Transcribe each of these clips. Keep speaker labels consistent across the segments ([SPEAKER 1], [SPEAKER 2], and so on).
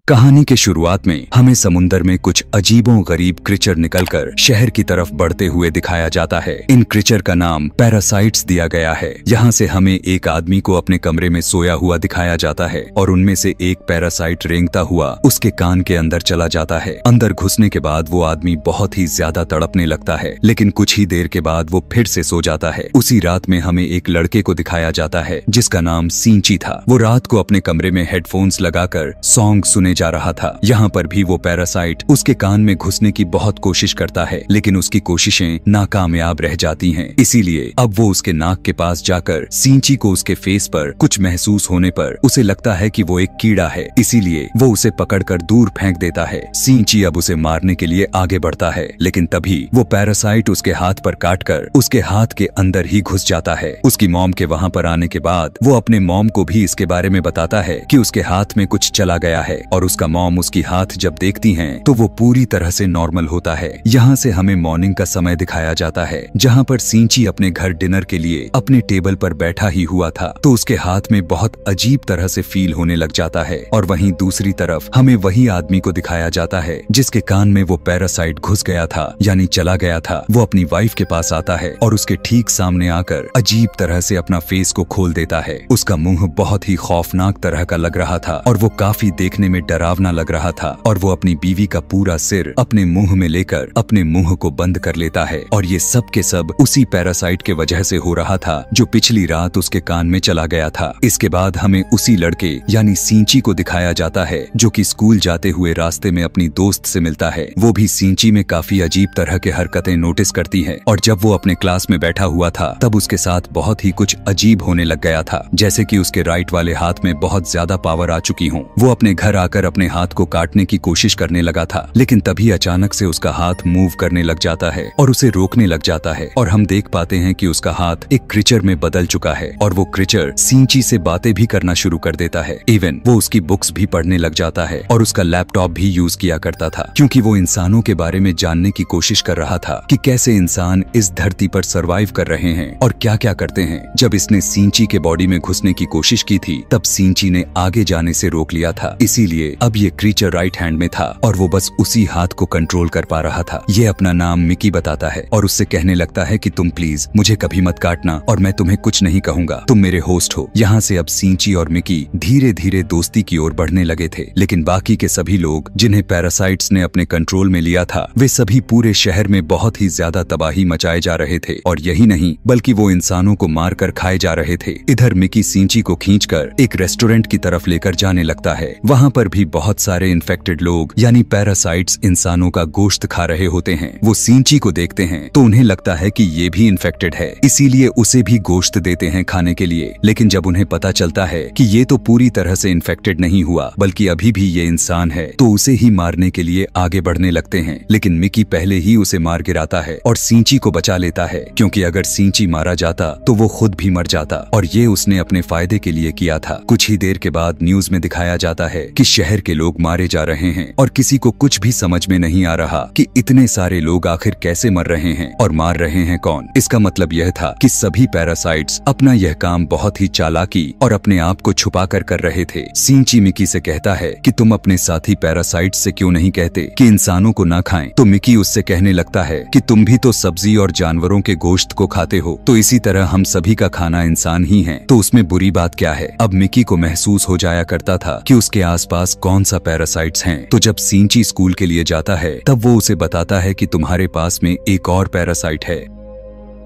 [SPEAKER 1] कहानी के शुरुआत में हमें समुंदर में कुछ अजीबों गरीब क्रिचर निकलकर शहर की तरफ बढ़ते हुए दिखाया जाता है। इन क्रिचर का नाम पैरासाइट्स दिया गया है। यहाँ से हमें एक आदमी को अपने कमरे में सोया हुआ दिखाया जाता है और उनमें से एक पैरासाइट रेंगता हुआ उसके कान के अंदर चला जाता है। अंदर घुसने के बाद वो आदमी बहुत ही ज्यादा तड़पने लगता है, लेकिन कुछ ही देर के बाद वो फिर से सो जाता है। उसी रात में हमें एक लड़के को दिखाया जाता है जिसका नाम सींची था। वो रात को अपने कमरे में हेडफोन्स लगाकर सॉन्ग सुने जा रहा था। यहाँ पर भी वो पैरासाइट उसके कान में घुसने की बहुत कोशिश करता है, लेकिन उसकी कोशिशें नाकामयाब रह जाती हैं। इसीलिए अब वो उसके नाक के पास जाकर सींची को उसके फेस पर कुछ महसूस होने पर उसे लगता है कि वो एक कीड़ा है, इसीलिए वो उसे पकड़कर दूर फेंक देता है। सींची अब उसे मारने के लिए आगे बढ़ता है, लेकिन तभी वो पैरासाइट उसके हाथ पर काटकर उसके हाथ के अंदर ही घुस जाता है। उसकी मॉम के वहाँ पर आने के बाद वो अपने मॉम को भी इसके बारे में बताता है कि उसके हाथ में कुछ चला गया है, और उसका मॉम उसकी हाथ जब देखती हैं तो वो पूरी तरह से नॉर्मल होता है। यहाँ से हमें मॉर्निंग का समय दिखाया जाता है, जहाँ पर सींची अपने घर डिनर के लिए अपने टेबल पर बैठा ही हुआ था, तो उसके हाथ में बहुत अजीब तरह से फील होने लग जाता है। और वहीं दूसरी तरफ हमें वही आदमी को दिखाया जाता है जिसके कान में वो पैरासाइट घुस गया था, यानी चला गया था। वो अपनी वाइफ के पास आता है और उसके ठीक सामने आकर अजीब तरह से अपना फेस को खोल देता है। उसका मुंह बहुत ही खौफनाक तरह का लग रहा था और वो काफी देखने में डरावना लग रहा था, और वो अपनी बीवी का पूरा सिर अपने मुंह में लेकर अपने मुंह को बंद कर लेता है। और ये सब के सब उसी पैरासाइट के वजह से हो रहा था जो पिछली रात उसके कान में चला गया था। इसके बाद हमें उसी लड़के यानी सींची को दिखाया जाता है जो कि स्कूल जाते हुए रास्ते में अपनी दोस्त से मिलता है। वो भी सींची में काफी अजीब तरह के हरकतें नोटिस करती है, और जब वो अपने क्लास में बैठा हुआ था तब उसके साथ बहुत ही कुछ अजीब होने लग गया था, जैसे कि उसके राइट वाले हाथ में बहुत ज्यादा पावर आ चुकी हो। वो अपने घर आकर अपने हाथ को काटने की कोशिश करने लगा था, लेकिन तभी अचानक से उसका हाथ मूव करने लग जाता है और उसे रोकने लग जाता है, और हम देख पाते हैं कि उसका हाथ एक क्रिचर में बदल चुका है, और वो क्रिचर सींची से बातें भी करना शुरू कर देता है। इवन वो उसकी बुक्स भी पढ़ने लग जाता है और उसका लैपटॉप भी यूज किया करता था, क्योंकि वो इंसानों के बारे में जानने की कोशिश कर रहा था कि कैसे इंसान इस धरती पर सर्वाइव कर रहे हैं और क्या क्या करते हैं। जब इसने सींची के बॉडी में घुसने की कोशिश की थी तब सींची ने आगे जाने से रोक लिया था, इसीलिए अब ये क्रीचर राइट हैंड में था और वो बस उसी हाथ को कंट्रोल कर पा रहा था। ये अपना नाम मिकी बताता है और उससे कहने लगता है कि तुम प्लीज मुझे कभी मत काटना और मैं तुम्हें कुछ नहीं कहूंगा, तुम मेरे होस्ट हो। यहाँ से अब सींची और मिकी धीरे धीरे दोस्ती की ओर बढ़ने लगे थे, लेकिन बाकी के सभी लोग जिन्हें पैरासाइट्स ने अपने कंट्रोल में लिया था वे सभी पूरे शहर में बहुत ही ज्यादा तबाही मचाए जा रहे थे, और यही नहीं बल्कि वो इंसानों को मार कर खाए जा रहे थे। इधर मिकी सींची को खींचकर एक रेस्टोरेंट की तरफ लेकर जाने लगता है। वहाँ पर भी बहुत सारे इन्फेक्टेड लोग यानी पैरासाइट्स इंसानों का गोश्त खा रहे होते हैं। वो सींची को देखते हैं तो उन्हें लगता है कि ये भी इन्फेक्टेड है, इसीलिए उसे भी गोश्त देते हैं खाने के लिए। लेकिन जब उन्हें पता चलता है कि ये तो पूरी तरह से इन्फेक्टेड नहीं हुआ बल्कि अभी भी ये इंसान है, तो उसे ही मारने के लिए आगे बढ़ने लगते हैं। लेकिन मिकी पहले ही उसे मार गिराता है और सींची को बचा लेता है, क्योंकि अगर सींची मारा जाता तो वो खुद भी मर जाता, और ये उसने अपने फायदे के लिए किया था। कुछ ही देर के बाद न्यूज में दिखाया जाता है कि शहर के लोग मारे जा रहे हैं और किसी को कुछ भी समझ में नहीं आ रहा कि इतने सारे लोग आखिर कैसे मर रहे हैं और मार रहे हैं कौन। इसका मतलब यह था कि सभी पैरासाइट्स अपना यह काम बहुत ही चालाकी और अपने आप को छुपा कर रहे थे। सींची मिकी से कहता है कि तुम अपने साथी पैरासाइट्स से क्यों नहीं कहते कि इंसानों को ना खाएं, तो मिकी उससे कहने लगता है कि तुम भी तो सब्जी और जानवरों के गोश्त को खाते हो, तो इसी तरह हम सभी का खाना इंसान ही है, तो उसमें बुरी बात क्या है। अब मिकी को महसूस हो जाया करता था कि उसके आसपास कौन सा पैरासाइट्स हैं। तो जब सींची स्कूल के लिए जाता है तब वो उसे बताता है कि तुम्हारे पास में एक और पैरासाइट है,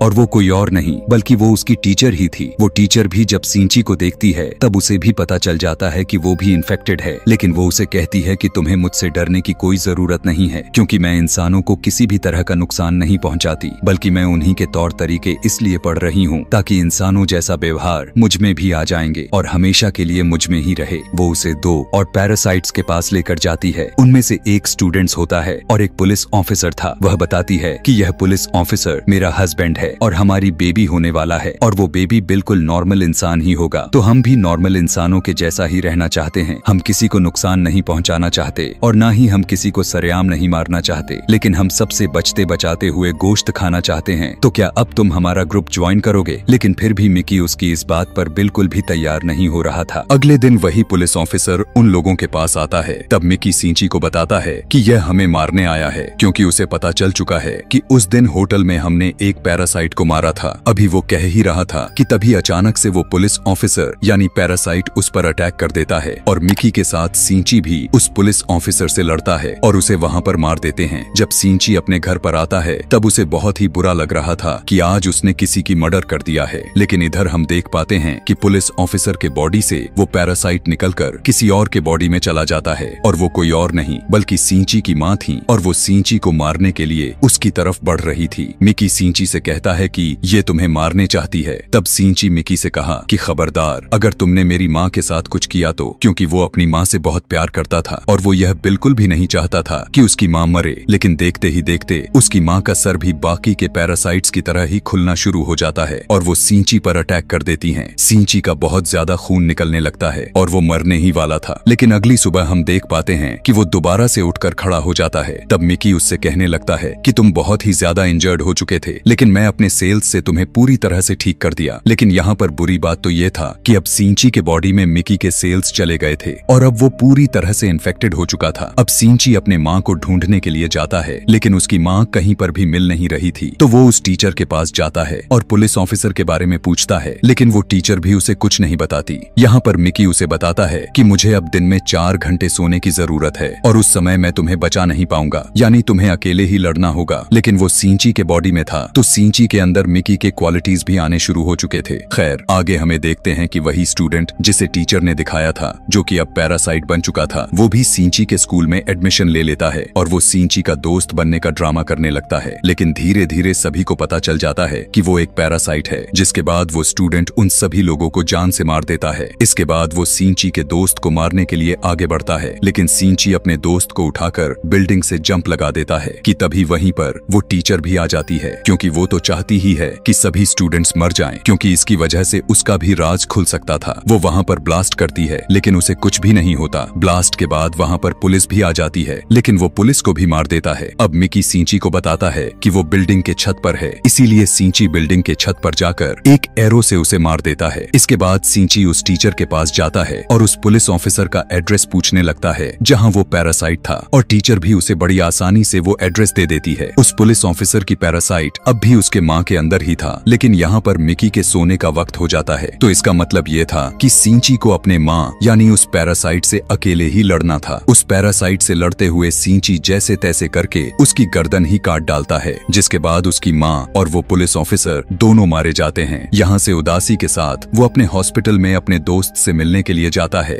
[SPEAKER 1] और वो कोई और नहीं बल्कि वो उसकी टीचर ही थी। वो टीचर भी जब सींची को देखती है तब उसे भी पता चल जाता है कि वो भी इन्फेक्टेड है, लेकिन वो उसे कहती है कि तुम्हें मुझसे डरने की कोई जरूरत नहीं है, क्योंकि मैं इंसानों को किसी भी तरह का नुकसान नहीं पहुंचाती, बल्कि मैं उन्हीं के तौर तरीके इसलिए पढ़ रही हूँ ताकि इंसानों जैसा व्यवहार मुझ में भी आ जाएंगे और हमेशा के लिए मुझ में ही रहे। वो उसे 2 और पैरासाइट्स के पास लेकर जाती है। उनमें से एक स्टूडेंट्स होता है और एक पुलिस ऑफिसर था। वह बताती है कि यह पुलिस ऑफिसर मेरा हस्बैंड है, है और हमारी बेबी होने वाला है और वो बेबी बिल्कुल नॉर्मल इंसान ही होगा, तो हम भी नॉर्मल इंसानों के जैसा ही रहना चाहते हैं। हम किसी को नुकसान नहीं पहुंचाना चाहते और ना ही हम किसी को सरेआम नहीं मारना चाहते, लेकिन हम सबसे बचते बचाते हुए गोश्त खाना चाहते हैं। तो क्या अब तुम हमारा ग्रुप ज्वाइन करोगे? लेकिन फिर भी मिकी उसकी इस बात पर बिल्कुल भी तैयार नहीं हो रहा था। अगले दिन वही पुलिस ऑफिसर उन लोगों के पास आता है। तब मिकी सींची को बताता है कि यह हमें मारने आया है, क्योंकि उसे पता चल चुका है कि उस दिन होटल में हमने एक पैरासाइट को मारा था। अभी वो कह ही रहा था कि तभी अचानक से वो पुलिस ऑफिसर यानी पैरासाइट उस पर अटैक कर देता है और मिकी के साथ सींची भी उस पुलिस ऑफिसर से लड़ता है और उसे वहाँ पर मार देते हैं। जब सींची अपने घर पर आता है तब उसे बहुत ही बुरा लग रहा था कि आज उसने किसी की मर्डर कर दिया है, लेकिन इधर हम देख पाते हैं कि पुलिस ऑफिसर के बॉडी से वो पैरासाइट निकलकर किसी और के बॉडी में चला जाता है और वो कोई और नहीं बल्कि सींची की माँ थी और वो सींची को मारने के लिए उसकी तरफ बढ़ रही थी। मिकी सींची से कहता है कि ये तुम्हें मारने चाहती है। तब सींची मिकी से कहा कि खबरदार, अगर तुमने मेरी माँ के साथ कुछ किया तो, क्योंकि वो अपनी माँ से बहुत प्यार करता था और वो यह बिल्कुल भी नहीं चाहता था कि उसकी माँ मरे। लेकिन देखते ही देखते उसकी माँ का सर भी बाकी के पैरासाइट्स की तरह ही खुलना शुरू हो जाता है और वो सींची पर अटैक कर देती हैं। सींची का बहुत ज्यादा खून निकलने लगता है और वो मरने ही वाला था। लेकिन अगली सुबह हम देख पाते हैं कि वो दोबारा से उठकर खड़ा हो जाता है। तब मिकी उससे कहने लगता है कि तुम बहुत ही ज्यादा इंजर्ड हो चुके थे, लेकिन मैं अपने सेल्स से तुम्हें पूरी तरह से ठीक कर दिया। लेकिन यहाँ पर बुरी बात तो ये था कि अब सींची के बॉडी में मिकी के सेल्स चले गए थे और अब वो पूरी तरह से इन्फेक्टेड हो चुका था। अब सींची अपने माँ को ढूंढने के लिए जाता है, लेकिन उसकी माँ कहीं पर भी मिल नहीं रही थी। तो वो उस टीचर के पास जाता है और पुलिस ऑफिसर के बारे में पूछता है, लेकिन वो टीचर भी उसे कुछ नहीं बताती। यहाँ पर मिकी उसे बताता है कि मुझे अब दिन में 4 घंटे सोने की जरूरत है और उस समय मैं तुम्हें बचा नहीं पाऊंगा, यानी तुम्हें अकेले ही लड़ना होगा। लेकिन वो सींची के बॉडी में था तो सींची के अंदर मिकी के क्वालिटीज भी आने शुरू हो चुके थे। खैर, आगे हमें देखते हैं कि वही स्टूडेंट जिसे टीचर ने दिखाया था, जो कि अब पैरासाइट बन चुका था, वो भी सींची के स्कूल में एडमिशन ले लेता है और वो सींची का दोस्त बनने का ड्रामा करने लगता है। लेकिन धीरे धीरे सभी को पता चल जाता है कि वो एक पैरासाइट है, जिसके बाद वो स्टूडेंट उन सभी लोगों को जान से मार देता है। इसके बाद वो सींची के दोस्त को मारने के लिए आगे बढ़ता है, लेकिन सींची अपने दोस्त को उठाकर बिल्डिंग से जंप लगा देता है कि तभी वहीं पर वो टीचर भी आ जाती है, क्योंकि वो तो चाहती ही है कि सभी स्टूडेंट्स मर जाएं, क्योंकि इसकी वजह से उसका भी राज खुल सकता था। वो वहाँ पर ब्लास्ट करती है, लेकिन उसे कुछ भी नहीं होता। ब्लास्ट के बाद वहाँ पर पुलिस भी आ जाती है, लेकिन वो पुलिस को भी मार देता है। अब मिकी सींची को बताता है कि वो बिल्डिंग के छत पर है, इसीलिए सींची बिल्डिंग के छत पर जाकर एक एरो से उसे मार देता है। इसके बाद सींची उस टीचर के पास जाता है और उस पुलिस ऑफिसर का एड्रेस पूछने लगता है जहाँ वो पैरासाइट था, और टीचर भी उसे बड़ी आसानी से वो एड्रेस दे देती है। उस पुलिस ऑफिसर की पैरासाइट अब भी उसके माँ के अंदर ही था, लेकिन यहाँ पर मिकी के सोने का वक्त हो जाता है। तो इसका मतलब ये था कि सींची को अपने माँ यानी उस पैरासाइट से अकेले ही लड़ना था। उस पैरासाइट से लड़ते हुए सींची जैसे तैसे करके उसकी गर्दन ही काट डालता है, जिसके बाद उसकी माँ और वो पुलिस ऑफिसर दोनों मारे जाते हैं। यहाँ से उदासी के साथ वो अपने हॉस्पिटल में अपने दोस्त से मिलने के लिए जाता है।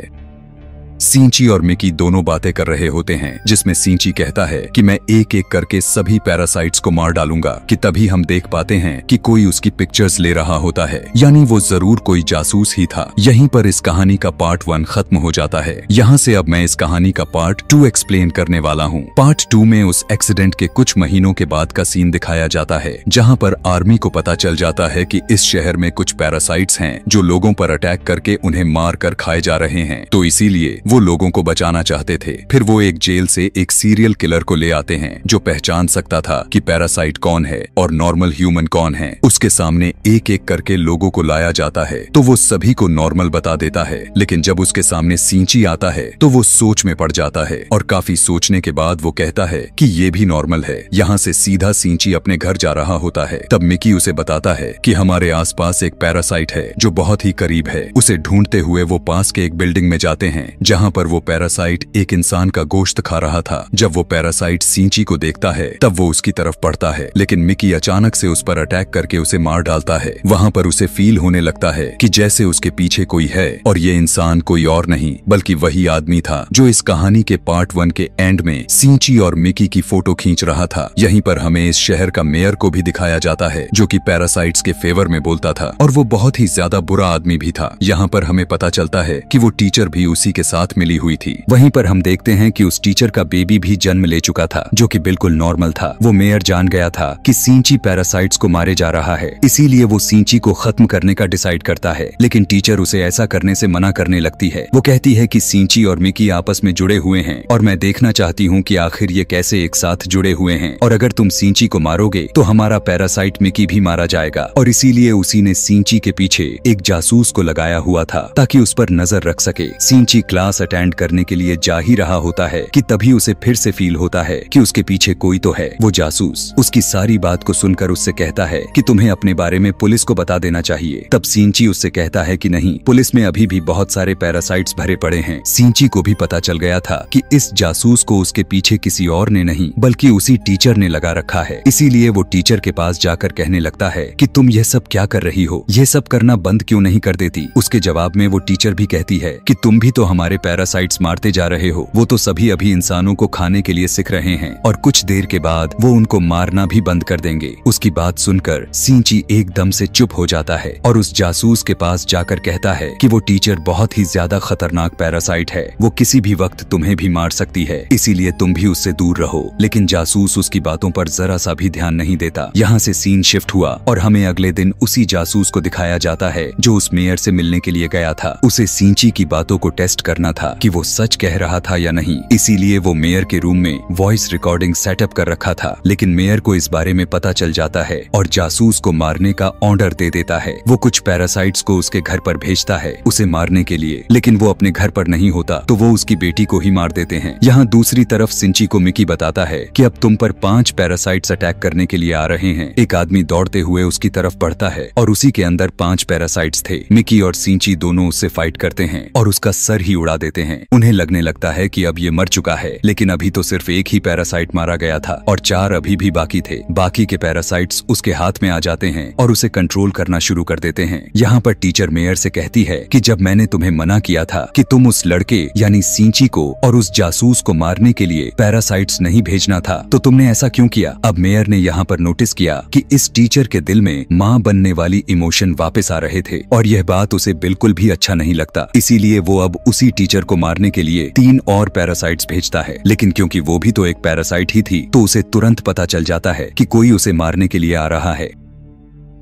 [SPEAKER 1] सींची और मिकी दोनों बातें कर रहे होते हैं, जिसमें सींची कहता है कि मैं एक एक करके सभी पैरासाइट्स को मार डालूंगा। कि तभी हम देख पाते हैं कि कोई उसकी पिक्चर्स ले रहा होता है, यानी वो जरूर कोई जासूस ही था। यहीं पर इस कहानी का पार्ट 1 खत्म हो जाता है। यहाँ से अब मैं इस कहानी का पार्ट 2 एक्सप्लेन करने वाला हूँ। पार्ट 2 में उस एक्सीडेंट के कुछ महीनों के बाद का सीन दिखाया जाता है, जहाँ पर आर्मी को पता चल जाता है कि इस शहर में कुछ पैरासाइट्स हैं जो लोगों पर अटैक करके उन्हें मार कर खाए जा रहे हैं। तो इसीलिए वो लोगों को बचाना चाहते थे। फिर वो एक जेल से एक सीरियल किलर को ले आते हैं, जो पहचान सकता था कि पैरासाइट कौन है और नॉर्मल ह्यूमन कौन है। उसके सामने एक एक करके लोगों को लाया जाता है, तो वो सभी को नॉर्मल बता देता है। लेकिन जब उसके सामने सींची आता है तो वो सोच में पड़ जाता है, और काफी सोचने के बाद वो कहता है कि ये भी नॉर्मल है। यहाँ से सीधा सींची अपने घर जा रहा होता है। तब मिकी उसे बताता है कि हमारे आसपास एक पैरासाइट है जो बहुत ही करीब है। उसे ढूंढते हुए वो पास के एक बिल्डिंग में जाते हैं, जहाँ पर वो पैरासाइट एक इंसान का गोश्त खा रहा था। जब वो पैरासाइट सींची को देखता है तब वो उसकी तरफ बढ़ता है, लेकिन मिकी अचानक से उस पर अटैक करके उसे मार डालता है। वहाँ पर उसे फील होने लगता है कि जैसे उसके पीछे कोई है, और ये इंसान कोई और नहीं बल्कि वही आदमी था जो इस कहानी के पार्ट 1 के एंड में सींची और मिकी की फोटो खींच रहा था। यहीं पर हमें इस शहर का मेयर को भी दिखाया जाता है, जो कि पैरासाइट्स के फेवर में बोलता था, और वो बहुत ही ज्यादा बुरा आदमी भी था। यहाँ पर हमें पता चलता है कि वो टीचर भी उसी के साथ मिली हुई थी। वहीं पर हम देखते हैं कि उस टीचर का बेबी भी जन्म ले चुका था, जो कि बिल्कुल नॉर्मल था। वो मेयर जान गया था कि सिंची पैरासाइट्स को मारे जा रहा है, इसीलिए वो सिंची को खत्म करने का डिसाइड करता है। लेकिन टीचर उसे ऐसा करने से मना करने लगती है। वो कहती है कि सिंची और मिकी आपस में जुड़े हुए हैं और मैं देखना चाहती हूँ कि आखिर ये कैसे एक साथ जुड़े हुए हैं, और अगर तुम सिंची को मारोगे तो हमारा पैरासाइट मिकी भी मारा जाएगा। और इसीलिए उसी ने सिंची के पीछे एक जासूस को लगाया हुआ था ताकि उस पर नजर रख सके। सिंची क्लास अटेंड करने के लिए जा ही रहा होता है कि तभी उसे फिर से फील होता है कि उसके पीछे कोई तो है। वो जासूस उसकी सारी बात को सुनकर उससे कहता है कि तुम्हें अपने बारे में पुलिस को बता देना चाहिए। तब सिंची उससे कहता है कि नहीं, पुलिस में अभी भी बहुत सारे पैरासाइट्स भरे पड़े हैं। सिंची को भी पता चल गया था कि इस जासूस को उसके पीछे किसी और ने नहीं बल्कि उसी टीचर ने लगा रखा है। इसीलिए वो टीचर के पास जाकर कहने लगता है कि तुम ये सब क्या कर रही हो, ये सब करना बंद क्यों नहीं कर देती। उसके जवाब में वो टीचर भी कहती है कि तुम भी तो हमारे पैरासाइट्स मारते जा रहे हो, वो तो सभी अभी इंसानों को खाने के लिए सीख रहे हैं और कुछ देर के बाद वो उनको मारना भी बंद कर देंगे। उसकी बात सुनकर सिंची एकदम से चुप हो जाता है और उस जासूस के पास जाकर कहता है कि वो टीचर बहुत ही ज्यादा खतरनाक पैरासाइट है, वो किसी भी वक्त तुम्हें भी मार सकती है, इसीलिए तुम भी उससे दूर रहो। लेकिन जासूस उसकी बातों पर जरा सा भी ध्यान नहीं देता। यहाँ से सीन शिफ्ट हुआ और हमें अगले दिन उसी जासूस को दिखाया जाता है जो उस मेयर से मिलने के लिए गया था। उसे सिंची की बातों को टेस्ट करना था कि वो सच कह रहा था या नहीं, इसीलिए वो मेयर के रूम में वॉइस रिकॉर्डिंग सेटअप कर रखा था। लेकिन मेयर को इस बारे में पता चल जाता है और जासूस को मारने का ऑर्डर दे देता है। वो कुछ पैरासाइट्स को उसके घर पर भेजता है उसे मारने के लिए, लेकिन वो अपने घर पर नहीं होता तो वो उसकी बेटी को ही मार देते हैं। यहाँ दूसरी तरफ सिंची को मिकी बताता है कि अब तुम पर 5 पैरासाइट्स अटैक करने के लिए आ रहे हैं। एक आदमी दौड़ते हुए उसकी तरफ बढ़ता है और उसी के अंदर 5 पैरासाइट्स थे। मिकी और सिंची दोनों उससे फाइट करते हैं और उसका सर ही उड़ा देते हैं। उन्हें लगने लगता है कि अब ये मर चुका है, लेकिन अभी तो सिर्फ एक ही पैरासाइट मारा गया था और 4 अभी भी बाकी थे। बाकी के पैरासाइट्स उसके हाथ में आ जाते हैं और उसे कंट्रोल करना शुरू कर देते हैं। यहाँ पर टीचर मेयर से कहती है कि जब मैंने तुम्हें मना किया था कि तुम उस लड़के यानी सिंची को और उस जासूस को मारने के लिए पैरासाइट्स नहीं भेजना था, तो तुमने ऐसा क्यों किया। अब मेयर ने यहाँ पर नोटिस किया कि इस टीचर के दिल में माँ बनने वाली इमोशन वापस आ रहे थे और यह बात उसे बिल्कुल भी अच्छा नहीं लगता। इसीलिए वो अब उसी टीचर को मारने के लिए 3 और पैरासाइट्स भेजता है। लेकिन क्योंकि वो भी तो एक पैरासाइट ही थी तो उसे तुरंत पता चल जाता है कि कोई उसे मारने के लिए आ रहा है।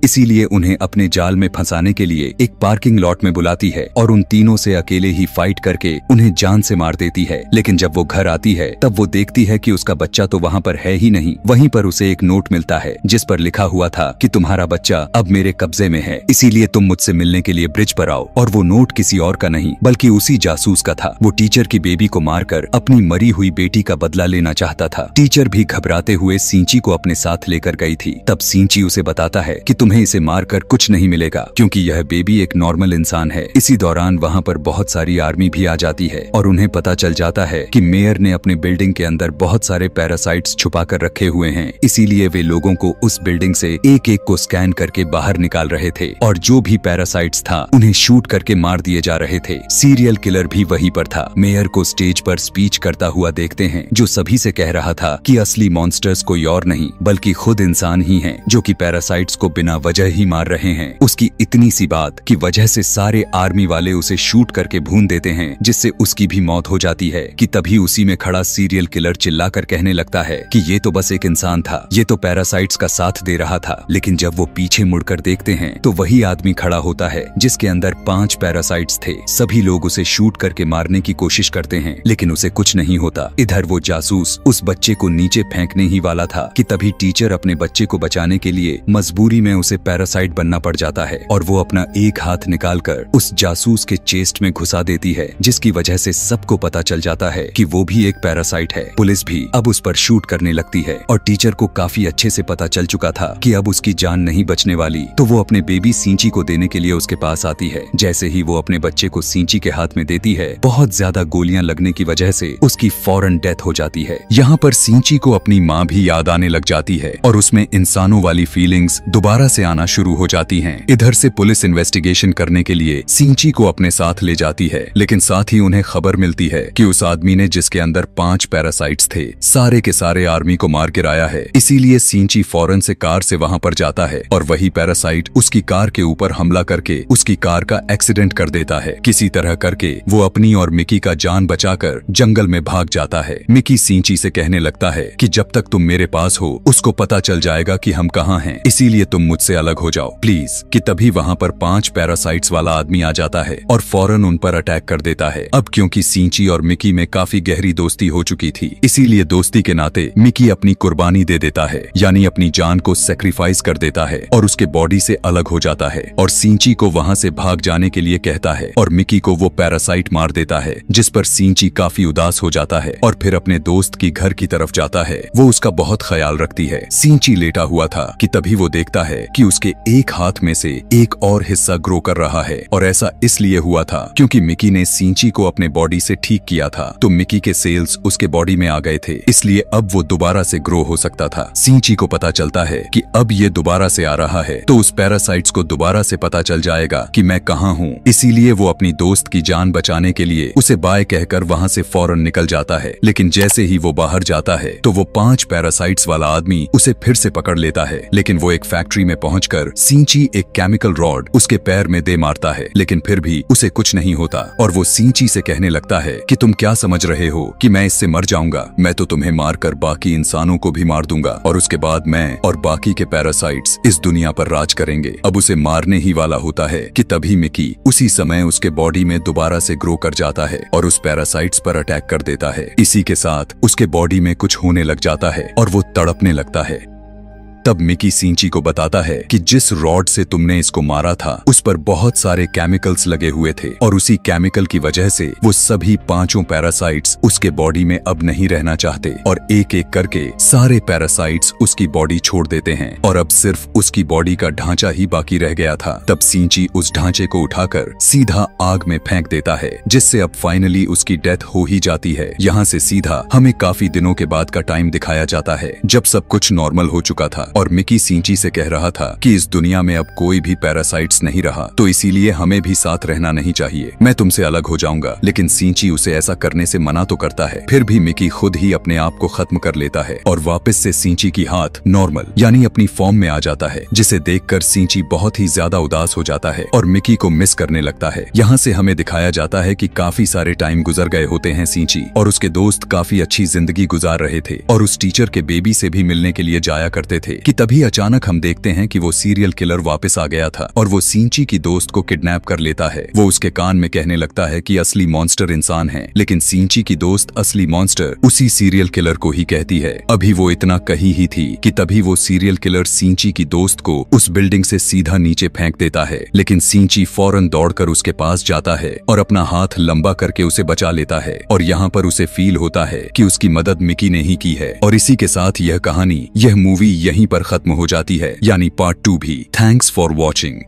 [SPEAKER 1] इसीलिए उन्हें अपने जाल में फंसाने के लिए एक पार्किंग लॉट में बुलाती है और उन तीनों से अकेले ही फाइट करके उन्हें जान से मार देती है। लेकिन जब वो घर आती है तब वो देखती है कि उसका बच्चा तो वहाँ पर है ही नहीं। वहीं पर उसे एक नोट मिलता है जिस पर लिखा हुआ था कि तुम्हारा बच्चा अब मेरे कब्जे में है, इसीलिए तुम मुझसे मिलने के लिए ब्रिज पर आओ। और वो नोट किसी और का नहीं बल्कि उसी जासूस का था। वो टीचर की बेबी को मारकर अपनी मरी हुई बेटी का बदला लेना चाहता था। टीचर भी घबराते हुए सिंची को अपने साथ लेकर गई थी। तब सिंची उसे बताता है कि तुम्हें इसे मारकर कुछ नहीं मिलेगा क्योंकि यह बेबी एक नॉर्मल इंसान है। इसी दौरान वहाँ पर बहुत सारी आर्मी भी आ जाती है और उन्हें पता चल जाता है कि मेयर ने अपने बिल्डिंग के अंदर बहुत सारे पैरासाइट्स छुपा कर रखे हुए हैं। इसीलिए वे लोगों को उस बिल्डिंग से एक एक को स्कैन करके बाहर निकाल रहे थे और जो भी पैरासाइट्स था उन्हें शूट करके मार दिए जा रहे थे। सीरियल किलर भी वहीं पर था। मेयर को स्टेज पर स्पीच करता हुआ देखते हैं जो सभी से कह रहा था कि असली मॉन्स्टर्स कोई और नहीं बल्कि खुद इंसान ही हैं जो कि पैरासाइट्स को बिना वजह ही मार रहे हैं। उसकी इतनी सी बात की वजह से सारे आर्मी वाले उसे शूट करके भून देते हैं जिससे उसकी भी मौत हो जाती है कि तभी उसी में खड़ा सीरियल किलर चिल्लाकर कहने लगता है कि ये तो बस एक इंसान था, ये तो पैरासाइट्स का साथ दे रहा था। लेकिन जब वो पीछे मुड़कर देखते हैं तो वही आदमी खड़ा होता है जिसके अंदर 5 पैरासाइट्स थे। सभी लोग उसे शूट करके मारने की कोशिश करते हैं लेकिन उसे कुछ नहीं होता। इधर वो जासूस उस बच्चे को नीचे फेंकने ही वाला था कि तभी टीचर अपने बच्चे को बचाने के लिए मजबूरी में उसे पैरासाइट बनना पड़ जाता है और वो अपना एक हाथ निकालकर उस जासूस के चेस्ट में घुसा देती है जिसकी वजह से सबको पता चल जाता है कि वो भी एक पैरासाइट है। पुलिस भी अब उस पर शूट करने लगती है और टीचर को काफी अच्छे से पता चल चुका था कि अब उसकी जान नहीं बचने वाली, तो वो अपने बेबी सिंची को देने के लिए उसके पास आती है। जैसे ही वो अपने बच्चे को सिंची के हाथ में देती है बहुत ज्यादा गोलियां लगने की वजह से उसकी फौरन डेथ हो जाती है। यहाँ पर सिंची को अपनी माँ भी याद आने लग जाती है और उसमें इंसानों वाली फीलिंग्स दोबारा से आना शुरू हो जाती हैं। इधर से पुलिस इन्वेस्टिगेशन करने के लिए सिंची को अपने साथ ले जाती है, लेकिन साथ ही उन्हें खबर मिलती है कि उस आदमी ने जिसके अंदर 5 पैरासाइट्स थे सारे के सारे आर्मी को मार गिराया है। इसीलिए सिंची फौरन से कार से वहां पर जाता है और वही पैरासाइट उसकी कार के ऊपर हमला करके उसकी कार का एक्सीडेंट कर देता है। किसी तरह करके वो अपनी और मिकी का जान बचाकर जंगल में भाग जाता है। मिकी सिंची से कहने लगता है कि जब तक तुम मेरे पास हो उसको पता चल जाएगा कि हम कहाँ हैं, इसीलिए तुम मुझसे अलग हो जाओ प्लीज। कि तभी वहाँ पर 5 पैरासाइट्स वाला आदमी आ जाता है और फौरन उन पर अटैक कर देता है। अब क्योंकि सिंची और मिकी में काफी गहरी दोस्ती हो चुकी थी, इसीलिए दोस्ती के नाते मिकी अपनी कुर्बानी दे देता है, यानी अपनी जान को सेक्रीफाइस कर देता है और उसके बॉडी से अलग हो जाता है और सिंची को वहां से भाग जाने के लिए कहता है और मिकी को वो पैरासाइट मार देता है, जिस पर सिंची काफी उदास हो जाता है और फिर अपने दोस्त की घर की तरफ जाता है। वो उसका बहुत ख्याल रखती है। सिंची लेटा हुआ था कि तभी वो देखता है कि उसके एक हाथ में से एक और हिस्सा ग्रो कर रहा है और ऐसा इसलिए हुआ था क्योंकि मिकी ने सिंची को अपने बॉडी से ठीक किया था, तो मिकी के सेल्स उसके बॉडी में आ गए थे, इसलिए अब वो दोबारा से ग्रो हो सकता था। सिंची को पता चलता है कि अब ये दोबारा से आ रहा है तो उस पैरासाइट्स को दोबारा से पता चल जाएगा कि मैं कहाँ हूँ, इसीलिए वो अपनी दोस्त की जान बचाने के लिए उसे बाय कहकर वहाँ से फौरन निकल जाता है। लेकिन जैसे ही वो बाहर जाता है तो वो 5 पैरासाइट्स वाला आदमी उसे फिर से पकड़ लेता है, लेकिन वो एक फैक्ट्री में पहुंचकर सिंची एक केमिकल रॉड उसके पैर में दे मारता है, लेकिन फिर भी उसे कुछ नहीं होता और वो सिंची से कहने लगता है कि तुम क्या समझ रहे हो कि मैं इससे मर जाऊंगा, मैं तो तुम्हें मारकर बाकी इंसानों को भी मार दूंगा और उसके बाद मैं और बाकी के पैरासाइट्स इस दुनिया पर राज करेंगे। अब उसे मारने ही वाला होता है कि तभी मिकी उसी समय उसके बॉडी में दोबारा से ग्रो कर जाता है और उस पैरासाइट्स पर अटैक कर देता है। इसी के साथ उसके बॉडी में कुछ होने लग जाता है और वो तड़पने लगता है। तब मिकी सिंची को बताता है कि जिस रॉड से तुमने इसको मारा था उस पर बहुत सारे केमिकल्स लगे हुए थे और उसी केमिकल की वजह से वो सभी 5 पैरासाइट्स उसके बॉडी में अब नहीं रहना चाहते और एक एक करके सारे पैरासाइट्स उसकी बॉडी छोड़ देते हैं और अब सिर्फ उसकी बॉडी का ढांचा ही बाकी रह गया था। तब सिंची उस ढांचे को उठाकर सीधा आग में फेंक देता है, जिससे अब फाइनली उसकी डेथ हो ही जाती है। यहाँ से सीधा हमें काफी दिनों के बाद का टाइम दिखाया जाता है जब सब कुछ नॉर्मल हो चुका था और मिकी सिंची से कह रहा था कि इस दुनिया में अब कोई भी पैरासाइट्स नहीं रहा, तो इसीलिए हमें भी साथ रहना नहीं चाहिए, मैं तुमसे अलग हो जाऊंगा। लेकिन सिंची उसे ऐसा करने से मना तो करता है, फिर भी मिकी खुद ही अपने आप को खत्म कर लेता है और वापस से सिंची की हाथ नॉर्मल यानी अपनी फॉर्म में आ जाता है, जिसे देखकर सिंची बहुत ही ज्यादा उदास हो जाता है और मिकी को मिस करने लगता है। यहाँ से हमें दिखाया जाता है कि काफी सारे टाइम गुजर गए होते हैं सिंची और उसके दोस्त काफी अच्छी जिंदगी गुजार रहे थे और उस टीचर के बेबी से भी मिलने के लिए जाया करते थे कि तभी अचानक हम देखते हैं कि वो सीरियल किलर वापस आ गया था और वो सिंची की दोस्त को किडनैप कर लेता है। वो उसके कान में कहने लगता है कि असली मॉन्स्टर इंसान है, लेकिन सिंची की दोस्त असली मॉन्स्टर उसी सीरियल किलर को ही कहती है। अभी वो इतना कही ही थी कि तभी वो सीरियल किलर सिंची की दोस्त को उस बिल्डिंग से सीधा नीचे फेंक देता है, लेकिन सिंची फौरन दौड़कर उसके पास जाता है और अपना हाथ लंबा करके उसे बचा लेता है और यहाँ पर उसे फील होता है कि उसकी मदद मिकी ने ही की है। और इसी के साथ यह कहानी, यह मूवी यहीं पर खत्म हो जाती है, यानी पार्ट 2 भी। Thanks for watching.